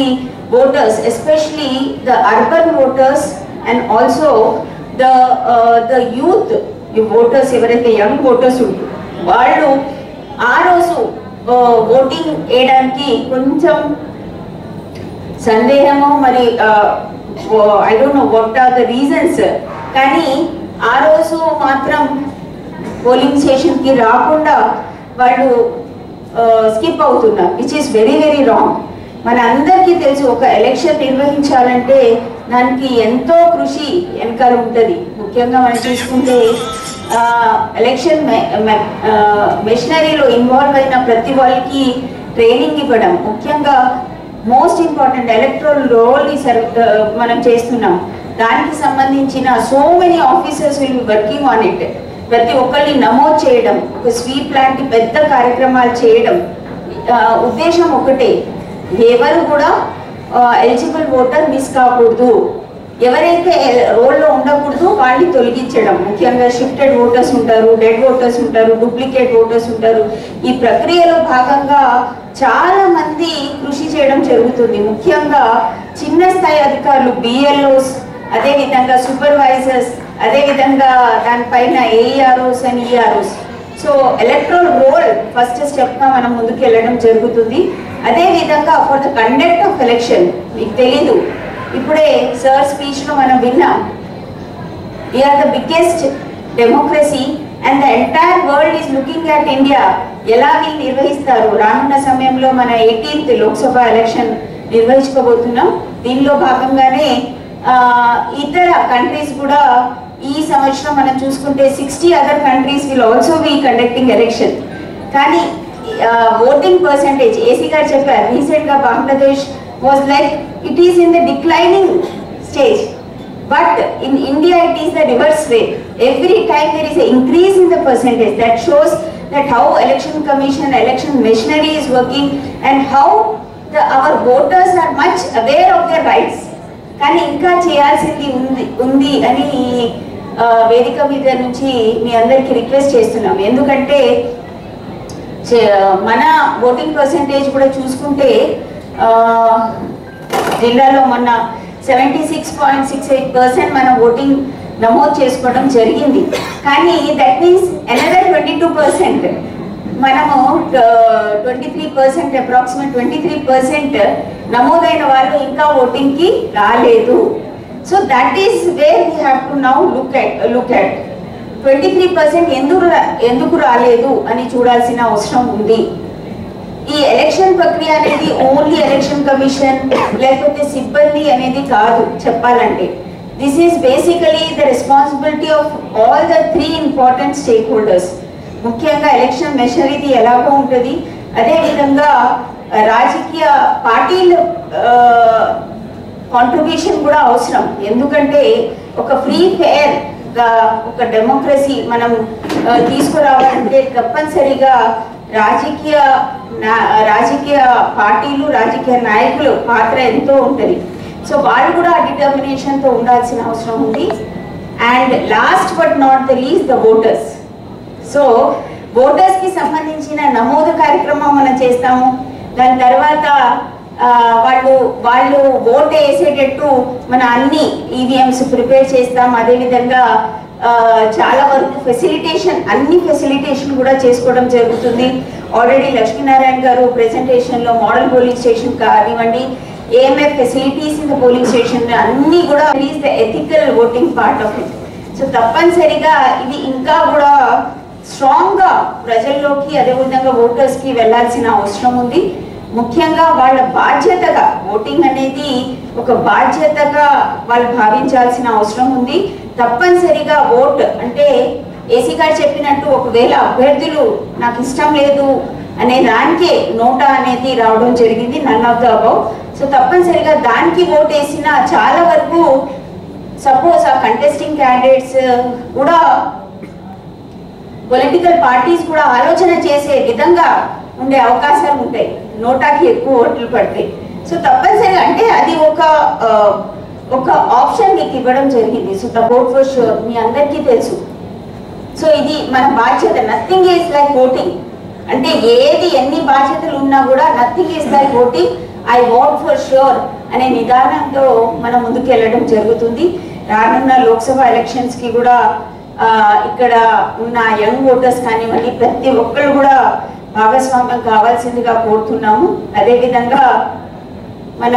voters, especially the urban voters and also the youth voters, ఎవరైతే యంగ్ ఓటర్స్ ఉంటారో వాళ్ళు ఆ రోజు ఓటింగ్ వేయడానికి కొంచెం సందేహము, మరి I don't know what are the reasons, కానీ ఆ రోజు మాత్రం పోలింగ్ స్టేషన్కి రాకుండా వాళ్ళు స్కిప్ అవుతున్నారు, which is very very wrong. మన అందరికీ తెలుసు, ఒక ఎలక్షన్ నిర్వహించాలంటే దానికి ఎంతో కృషి వెనకాల ఉంటుంది. ముఖ్యంగా మనం చూసుకుంటే ఎలక్షన్ మెషినరీలో ఇన్వాల్వ్ అయిన ప్రతి వాళ్ళకి ట్రైనింగ్ ఇవ్వడం, ముఖ్యంగా మోస్ట్ ఇంపార్టెంట్ ఎలక్ట్రల్ రోల్ మనం చేస్తున్నాం. దానికి సంబంధించిన so many officers will be working on it. ప్రతి ఒక్కరిని నమోదు చేయడం, ఒక స్వీప్ లాంటి పెద్ద కార్యక్రమాలు చేయడం. ఉద్దేశం ఒకటే, ఎవరు కూడా ఎలిజిబుల్ ఓటర్ మిస్ కాకూడదు. ఎవరైతే రోల్లో ఉండకూడదు వాళ్ళని తొలగించడం, ముఖ్యంగా షిఫ్టెడ్ ఓటర్స్ ఉంటారు, డెడ్ ఓటర్స్ ఉంటారు, డూప్లికేట్ ఓటర్స్ ఉంటారు. ఈ ప్రక్రియలో భాగంగా చాలా మంది కృషి చేయడం జరుగుతుంది. ముఖ్యంగా చిన్న స్థాయి అధికారులు, బిఎల్ఓస్, అదేవిధంగా సూపర్వైజర్స్, అదేవిధంగా దానిపైన AEROs and EROs. So electoral roll first స్టెప్గా మనం ముందుకు వెళ్ళడం జరుగుతుంది. అదేవిధంగా for the conduct of election మీకు తెలీదు, ఇప్పుడే సార్ స్పీచ్లో మనం విన్నాం, we are the biggest democracy and the entire world is looking at India. ఎలా వీళ్ళు నిర్వహిస్తారు? రానున్న సమయంలో మన 18th లోక్సభ ఎలక్షన్ నిర్వహించుకోబోతున్నాం. దీనిలో భాగంగానే ఇతర కంట్రీస్ కూడా ఈ సంవత్సరం మనం చూసుకుంటే 60 other countries will also be conducting election. కానీ ఓటింగ్ పర్సంటేజ్ ఏసీ గారు చెప్పారు, రీసెంట్గా Bangladesh was like it is in the declining stage, but in India it is the reverse way. Every time there is a increase in the percentage. That shows that how election commission, election machinery is working and how our voters are much aware of their rights. కానీ ఇంకా చేయాల్సింది ఉంది అని వేదిక మీద నుంచి మీ అందరికీ రిక్వెస్ట్ చేస్తున్నాం. ఎందుకంటే మన ఓటింగ్ పర్సంటేజ్ కూడా చూసుకుంటే జిల్లాలో మొన్న 76.68% మన ఓటింగ్ నమోదు చేసుకోవడం జరిగింది. కానీ దట్ మీన్స్ అనదర్ 22% మనము 23%, అప్రాక్సిమేట్ 23% నమోదైన వాళ్ళు ఇంకా ఓటింగ్కి రాలేదు. So that is where we have to now look at 23% ఎందుకు రాలేదు అని చూడాల్సిన అవసరం ఉంది. ఈ ఎలక్షన్ ప్రక్రియ అనేది ఓన్లీ ఎలక్షన్ కమిషన్ లేకపోతే సిబ్బంది అనేది కాదు చెప్పాలంటే. This is basically the responsibility of all the 3 important stakeholders. ముఖ్యంగా ఎలక్షన్ మెషనరీ ఎలాగో ఉంటుంది, అదేవిధంగా రాజకీయ పార్టీల కాంట్రిబ్యూషన్ కూడా అవసరం. ఎందుకంటే ఒక ఫ్రీ ఫెయిర్గా ఒక డెమోక్రసీ మనం తీసుకురావాలంటే తప్పనిసరిగా రాజకీయ పార్టీలు, రాజకీయ నాయకులు పాత్ర ఎంతో ఉంటుంది. సో వాళ్ళు కూడా డిటర్మినేషన్తో ఉండాల్సిన అవసరం ఉంది. And last but not the least the voters. So ఓటర్స్కి సంబంధించిన నమోదు కార్యక్రమం మనం చేస్తాము. దాని తర్వాత వాళ్ళు ఓటు వేసేటట్టు మన అన్ని ఈవీఎంస్ ప్రిపేర్ చేస్తాం. అదేవిధంగా చాలా వరకు అన్ని ఫెసిలిటేషన్ కూడా చేసుకోవడం జరుగుతుంది. ఆల్రెడీ లక్ష్మీనారాయణ గారు ప్రెజెంటేషన్లో మోడల్ పోలింగ్ స్టేషన్ కానివ్వండి, AMF facilities in the polling station అన్ని కూడా is the ethical voting part of it. So తప్పనిసరిగా ఇది ఇంకా కూడా స్ట్రాంగ్గా ప్రజల్లోకి అదేవిధంగా ఓటర్స్కి వెళ్ళాల్సిన అవసరం ఉంది. ముఖ్యంగా వాళ్ళ బాధ్యతగా ఓటింగ్ అనేది ఒక బాధ్యతగా వాళ్ళు భావించాల్సిన అవసరం ఉంది. తప్పనిసరిగా ఓట్ అంటే ఏసీ గారు చెప్పినట్టు ఒకవేళ అభ్యర్థులు నాకు ఇష్టం లేదు అనే దానికే నోటా అనేది రావడం జరిగింది, none of the above. So తప్పనిసరిగా దానికి ఓట్ వేసిన చాలా వరకు సపోజ్ ఆ కంటెస్టింగ్ క్యాండిడేట్స్ కూడా పొలిటికల్ పార్టీస్ కూడా ఆలోచన చేసే విధంగా ఉండే అవకాశాలు ఉంటాయి నోటాకి ఎక్కువ ఓట్లు పడితే. సో తప్పనిసరిగా అంటే అది ఒక ఆప్షన్ మీకు ఇవ్వడం జరిగింది. So the vote for sure మీ అందరికీ తెలుసు. సో ఇది మన బాధ్యత. నథింగ్ ఈజ్ లైక్ ఓటింగ్ అంటే ఎన్ని బాధ్యతలు ఉన్నా కూడా nothing is like voting. I vote for sure అనే నిదానంతో మనం ముందుకు వెళ్ళడం జరుగుతుంది. రానున్న లోక్సభ ఎలక్షన్స్కి కూడా ఇక్కడ ఉన్న యంగ్ ఓటర్స్ కానివ్వండి ప్రతి ఒక్కరు కూడా భాగస్వామ్యం కావాల్సిందిగా కోరుతున్నాము. అదేవిధంగా మన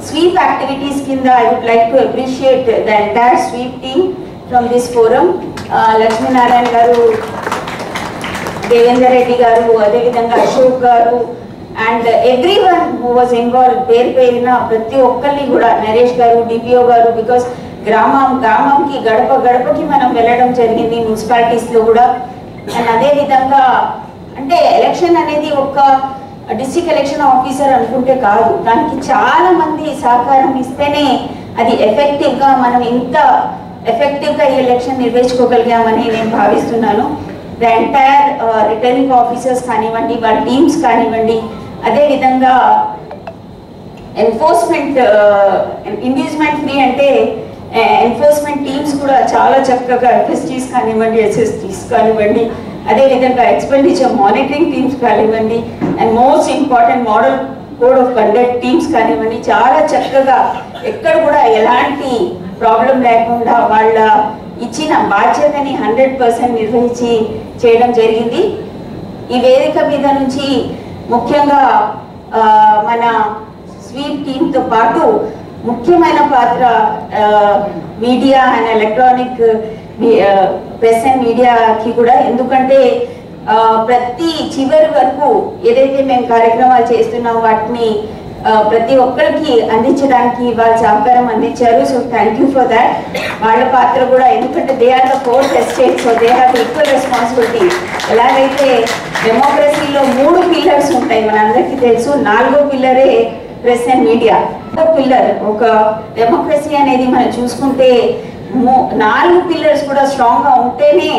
స్వీప్ యాక్టివిటీస్ కింద I would like to appreciate the entire స్వీప్ team from this forum. Lakshminarayana garu, Devender Reddy garu, అదేవిధంగా Ashok garu and everyone who was involve పేరున ప్రతి ఒక్కరిని కూడా, నరేష్ గారు, డిపిఓ గారు, బికాస్ గ్రామంకి గడపకి మనం వెళ్ళడం జరిగింది మున్సిపాలిటీస్లో కూడా. అండ్ అదేవిధంగా అంటే ఎలక్షన్ అనేది ఒక డిస్ట్రిక్ట్ ఎలక్షన్ ఆఫీసర్ అనుకుంటే కాదు, దానికి చాలా మంది సహకారం ఇస్తేనే అది ఎఫెక్టివ్గా మనం ఇంత ఎఫెక్టివ్గా ఈ ఎలక్షన్ నిర్వహించుకోగలిగామని నేను భావిస్తున్నాను. ద ఎంటైర్ రిటర్నింగ్ ఆఫీసర్స్ కానివ్వండి, వాళ్ళ టీమ్స్ కానివ్వండి, అదేవిధంగా ఎన్ఫోర్స్మెంట్ ఇండ్యూస్మెంట్ ఫ్రీ అంటే ఎన్ఫోర్స్మెంట్ టీమ్స్ కూడా చాలా చక్కగా ఎఫ్ఎస్టీస్ కానివ్వండి, ఎస్ఎస్టీస్ కానివ్వండి, అదేవిధంగా ఎక్స్పెండిచర్ మానిటరింగ్ టీమ్స్ కానివ్వండి, and most important model code of conduct teams కానివ్వండి, చాలా చక్కగా ఎక్కడ కూడా ఎలాంటి ప్రాబ్లం లేకుండా వాళ్ళ ఇచ్చిన బాధ్యతని 100% నిర్వహించి చేయడం జరిగింది. ఈ వేదిక మీద నుంచి ముఖ్యంగా మన స్వీప్ టీంతో పాటు ముఖ్యమైన పాత్ర media and electronic press and మీడియాకి కూడా, ఎందుకంటే ప్రతి చివరి వరకు ఏదైతే మేము కార్యక్రమాలు చేస్తున్నాం వాటిని ప్రతి ఒక్కరికి అందించడానికి వాళ్ళ సహకారం అందించారు. So thank you for that. వాళ్ళ పాత్ర కూడా, ఎందుకంటే they are the fourth estate, so they have equal responsibility. ఎలాగైతే డెమోక్రసీలో 3 పిల్లర్స్ ఉంటాయి మనందరికీ తెలుసు, 4వ పిల్లరే ప్రెస్ అండ్ మీడియా. పిల్లర్ ఒక డెమోక్రసీ అనేది మనం చూసుకుంటే 4 పిల్లర్స్ కూడా స్ట్రాంగ్ గా ఉంటేనే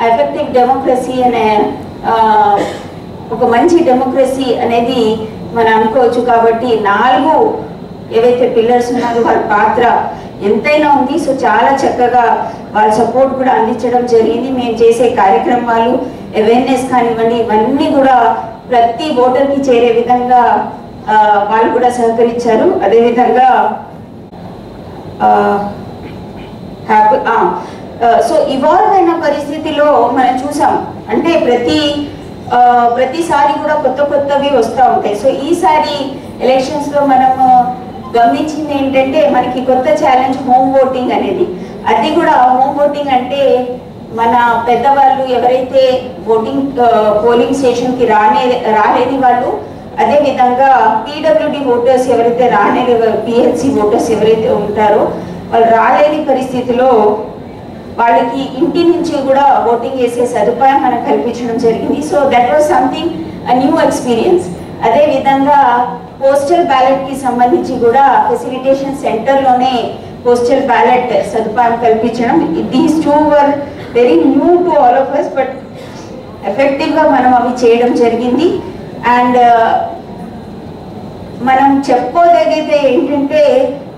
ఎఫెక్టివ్ డెమోక్రసీ అనే ఒక మంచి డెమోక్రసీ అనేది మనం అనుకోవచ్చు. కాబట్టి 4 ఏవైతే పిల్లర్స్ ఉన్నారో వాళ్ళ పాత్ర ఎంతైనా ఉంది. సో చాలా చక్కగా వాళ్ళ సపోర్ట్ కూడా అందించడం జరిగింది. మేము చేసే కార్యక్రమాలు అవేర్నెస్ కానివ్వండి, ఇవన్నీ కూడా ప్రతి ఓటర్కి చేరే విధంగా వాళ్ళు కూడా సహకరించారు. అదేవిధంగా సో ఇవాల్వ్ అయిన పరిస్థితిలో మనం చూసాం, అంటే ప్రతిసారి కూడా కొత్తవి వస్తూ ఉంటాయి. సో ఈసారి ఎలక్షన్స్లో మనం గమనించింది ఏంటంటే మనకి కొత్త ఛాలెంజ్ హోమ్ ఓటింగ్ అనేది. అది కూడా హోమ్ ఓటింగ్ అంటే మన పెద్దవాళ్ళు ఎవరైతే పోలింగ్ స్టేషన్కి రాలేని వాళ్ళు, అదేవిధంగా పీడబ్ల్యూడి ఓటర్స్ ఎవరైతే రాలేని, పిహెచ్సి ఓటర్స్ ఎవరైతే ఉంటారో వాళ్ళు రాలేని పరిస్థితిలో వాళ్ళకి ఇంటి నుంచి కూడా ఓటింగ్ చేసే సదుపాయం మనకు కల్పించడం జరిగింది. So that was something new experience. అదేవిధంగా పోస్టల్ బ్యాలెట్కి సంబంధించి కూడా ఫెసిలిటేషన్ సెంటర్లోనే పోస్టల్ బ్యాలెట్ సదుపాయం కల్పించడం, these 2 were very new to all of us, but ఎఫెక్టివ్గా మనం అవి చేయడం జరిగింది. అండ్ మనం చెప్పుకోదగితే ఏంటంటే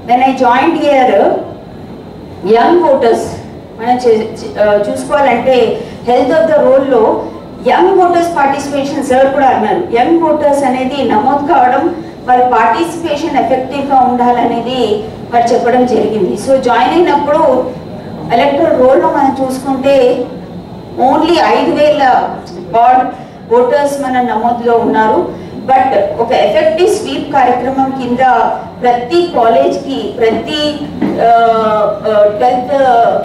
when I joined here, young voters మనం చూసుకోవాలంటే హెల్త్ ఆఫ్ ద రోల్లో యంగ్ ఓటర్స్ పార్టిసిపేషన్ సార్ కూడా అన్నారు. యంగ్ ఓటర్స్ అనేది నమోదు కావడం, వాళ్ళ పార్టిసిపేషన్ ఎఫెక్టివ్గా ఉండాలనేది వారు చెప్పడం జరిగింది. సో జాయిన్ అయినప్పుడు ఎలక్టరల్ రోల్లో మనం చూసుకుంటే ఓన్లీ 5,000 ఓటర్స్ మన నమోదులో ఉన్నారు. బట్ ఒక ఎఫెక్టివ్ స్వీప్ కార్యక్రమం కింద ప్రతి కాలేజ్కి, ప్రతి 12th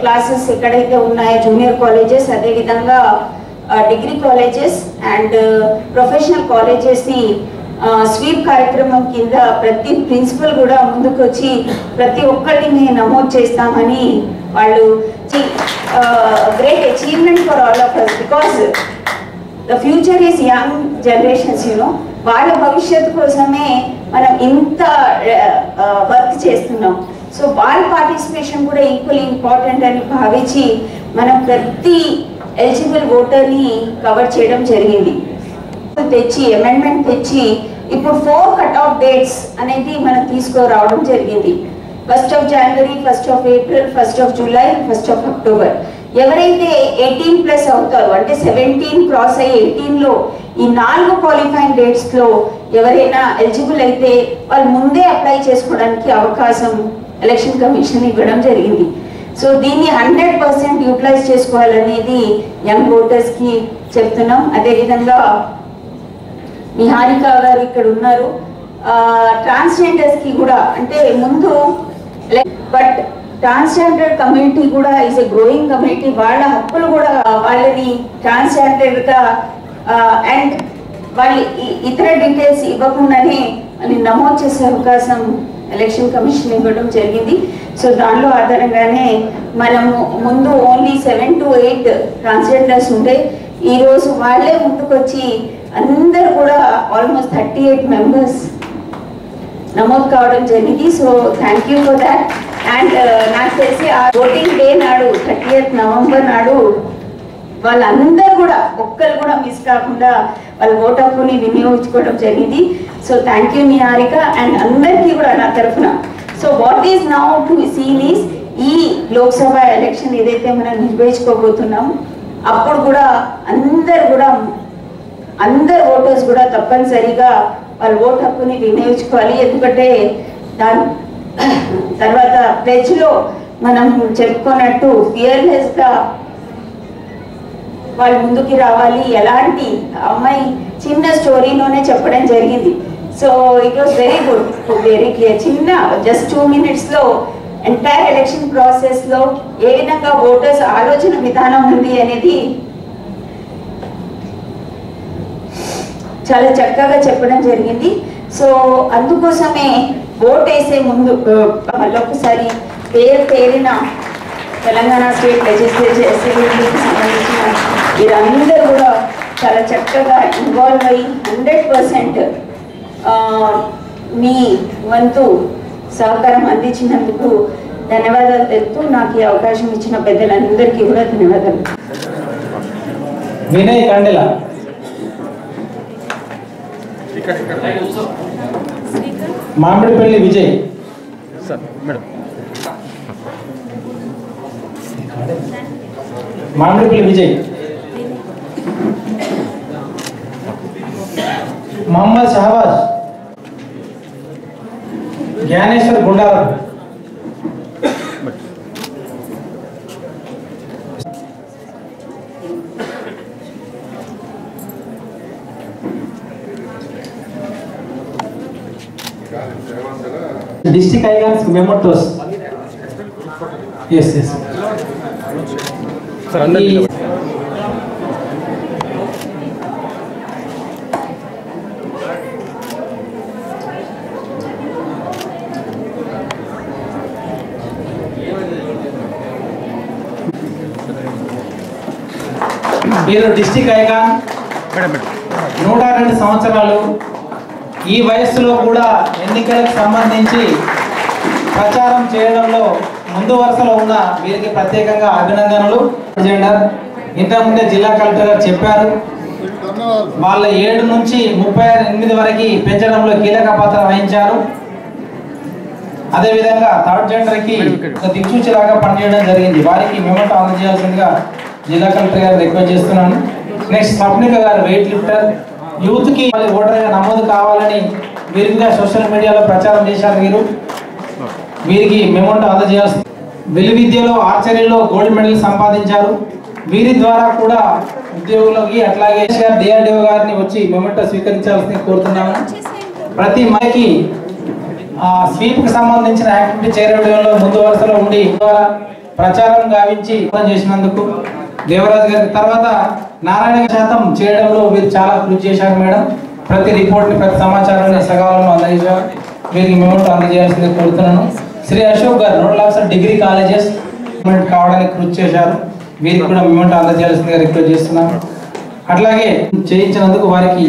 క్లాసెస్ ఎక్కడైతే ఉన్నాయో జూనియర్ కాలేజెస్, అదేవిధంగా డిగ్రీ కాలేజెస్ అండ్ ప్రొఫెషనల్ కాలేజెస్ని స్వీప్ కార్యక్రమం కింద ప్రతి ప్రిన్సిపల్ కూడా ముందుకు వచ్చి ప్రతి ఒక్కరిని మేము నమోదు చేస్తామని వాళ్ళు great achievement for all of us, because the future is young generations, వాళ్ళ భవిష్యత్తు కోసమే మనం ఇంత వర్క్ చేస్తున్నాం. సో వాళ్ళ పార్టిసిపేషన్ కూడా ఈక్వల్ ఇంపార్టెంట్ అని భావించి మనం ప్రతి ఎలిజిబుల్ ఓటర్ని కవర్ చేయడం జరిగింది. అమెండ్మెంట్ తెచ్చి ఇప్పుడు 4 కట్ ఆఫ్ డేట్స్ అనేది మనం తీసుకురావడం జరిగింది. 1st of January, 1st of April, 1st of July, 1st of October. ఎవరైతే 18+ అవుతారో, అంటే 17 క్రాస్ అయ్యి 18లో ఈ 4 క్వాలిఫైయింగ్ డేట్స్లో ఎవరైనా ఎలిజిబుల్ అయితే వాళ్ళు ముందే అప్లై చేసుకోవడానికి అవకాశం ఎలక్షన్ కమిషన్ ఇవ్వడం జరిగింది. సో దీన్ని 100% యూటిలైజ్ చేసుకోవాలనేది యంగ్ ఓటర్స్కి చెప్తున్నాం. అదేవిధంగా నిహారిక గారు ఇక్కడ ఉన్నారు, ట్రాన్స్జెండర్స్కి కూడా, అంటే ముందు బట్ ట్రాన్స్జెండర్ కమ్యూనిటీ కూడా ఈజ్ ఎ గ్రోయింగ్ కమ్యూనిటీ. వాళ్ళ హక్కులు కూడా వాళ్ళని ట్రాన్స్జెండర్గా అండ్ వాళ్ళు ఇతర డీటెయిల్స్ ఇవ్వకుండానే వాళ్ళని నమోదు చేసే అవకాశం ఎలక్షన్ కమిషన్ ఇవ్వడం జరిగింది. సో దానిలో ఆధారంగానే మనము ముందు ఓన్లీ 7 to 8 ట్రాన్స్జెండర్స్ ఉండే, ఈరోజు వాళ్ళే ముందుకొచ్చి అందరూ కూడా ఆల్మోస్ట్ 38 మెంబర్స్ నమోదు కావడం జరిగింది. So thank you for that. And నాకు తెలిసి ఆ ఓటింగ్ డే నాడు 30th November నాడు వాళ్ళందరూ కూడా ఒక్కరు కూడా మిస్ కాకుండా వాళ్ళ ఓటు హక్కుని వినియోగించుకోవడం జరిగింది. So thank you Niharika and అందరికీ కూడా నా తరఫున. So what is now to scene is ఈ లోక్సభ ఎలక్షన్ ఏదైతే మనం నిర్వహించుకోబోతున్నాం అప్పుడు కూడా అందరు ఓటర్స్ కూడా తప్పనిసరిగా వాళ్ళ ఓటు హక్కుని వినియోగించుకోవాలి. ఎందుకంటే దాని తర్వాత ప్లెడ్జ్లో మనం చెప్పుకున్నట్టు ఫియర్లెస్గా వాళ్ళు ముందుకి రావాలి. ఎలాంటి అమ్మాయి చిన్న స్టోరీలోనే చెప్పడం జరిగింది. So it was very good, very clear. చిన్న జస్ట్ 2 minutesలో ఎంటైర్ ఎలక్షన్ ప్రాసెస్లో ఏ విధంగా ఓటర్స్ ఆలోచన విధానం ఉంది అనేది చాలా చక్కగా చెప్పడం జరిగింది. సో అందుకోసమే ఓట్ వేసే ముందు మళ్ళొకసారి పేరిన తెలంగాణ స్టేట్ లెజిస్లేచర్ అసెంబ్లీకి సంబంధించిన వీరందరూ కూడా చాలా చక్కగా ఇన్వాల్వ్ అయ్యి 100% మీ వంతు సహకారం అందించినందుకు ధన్యవాదాలు తెలుపుతూ నాకు ఈ అవకాశం ఇచ్చిన పెద్దలందరికీ కూడా ధన్యవాదాలు. Vinay Kandela, Mamidipalli Vijay, Mamidipalli Vijay, Mohammed Shahbaz, Gnaneshwar Gundaram, district icons mementos. Yes మీరు డిస్ట్రిక్ట్ ఐకాన్ 102 సంవత్సరాలు. ఈ వయస్సులో కూడా ఎన్నికలకు సంబంధించి ప్రచారం చేయడంలో ముందు వరుసలో ఉన్న వీరికి ప్రత్యేకంగా అభినందనలు. ఇంతకుముందే జిల్లా కలెక్టర్ గారు చెప్పారు, వాళ్ళ 7 నుంచి 38 వరకు పెంచడంలో కీలక పాత్ర వహించారు. అదేవిధంగా థర్డ్ జెండర్కి ఒక దిక్సూచిలాగా పనిచేయడం జరిగింది. వారికి మెమోటో అందజేయాల్సిందిగా జిల్లా కలెక్టర్ గారు రిక్వెస్ట్ చేస్తున్నాను. నెక్స్ట్ స్వప్నిక గారు, వెయిట్ లిఫ్టర్. యూత్కి ఓటర్గా నమోదు కావాలని వీరిగా సోషల్ మీడియాలో ప్రచారం చేశారు. వీరికి మెమోటో అందజేయాల్సి. విలువిద్యలో ఆర్చరీలో గోల్డ్ మెడల్ సంపాదించారు. వీరి ద్వారా కూడా ఉద్యోగులకి అట్లాగే డిఆర్డిఓ గారిని వచ్చి మెమోటో స్వీకరించాల్సింది కోరుతున్నాము. ప్రతి మైకి స్వీప్కి సంబంధించిన యాక్టివిటీ చేరవేయడంలో ముందు వరుసలో ఉండి ప్రచారం గావించి చేసినందుకు దేవరాజు గారి తర్వాత నారాయణ శాతం చేయడంలో వీరు చాలా కృషి చేశారు మేడం. ప్రతి రిపోర్ట్ని ప్రతి సమాచారాన్ని సకాలంలో అందజేశారు. వీరికి మెమోటో అందజేయాల్సింది కోరుతున్నాను. Shri Ashok garu, nodal officer, degree colleges కావడానికి కృషి చేశారు. వీరికి కూడా మెమోటో అందజేయాల్సిందిగా రిక్వెస్ట్ చేస్తున్నాను. అట్లాగే చేయించినందుకు వారికి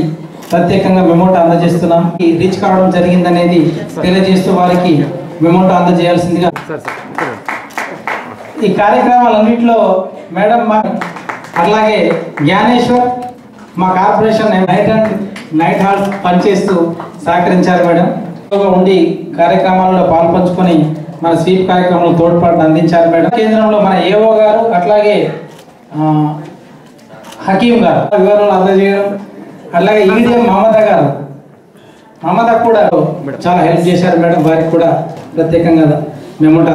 ప్రత్యేకంగా మెమోటో అందజేస్తున్నాం. రీచ్ కావడం జరిగిందనేది తెలియజేస్తూ వారికి మెమోటో అందజేయాల్సిందిగా. ఈ కార్యక్రమాలన్నింటిలో మేడం అట్లాగే జ్ఞానేశ్వర్ మా కార్పొరేషన్ నైట్ హాల్స్ పనిచేస్తూ సహకరించారు మేడం. ఉండి కార్యక్రమాల్లో పాల్పంచుకొని మన స్వీప్ కార్యక్రమంలో తోడ్పాటు అందించారు మేడం. కేంద్రంలో మన ఏఓ గారు అట్లాగే హకీం గారు వివరాలు అందజేయడం, అట్లాగే ఈడిఎం మమత కూడా చాలా హెల్ప్ చేశారు మేడం. వారికి కూడా ప్రత్యేకంగా మెమోటో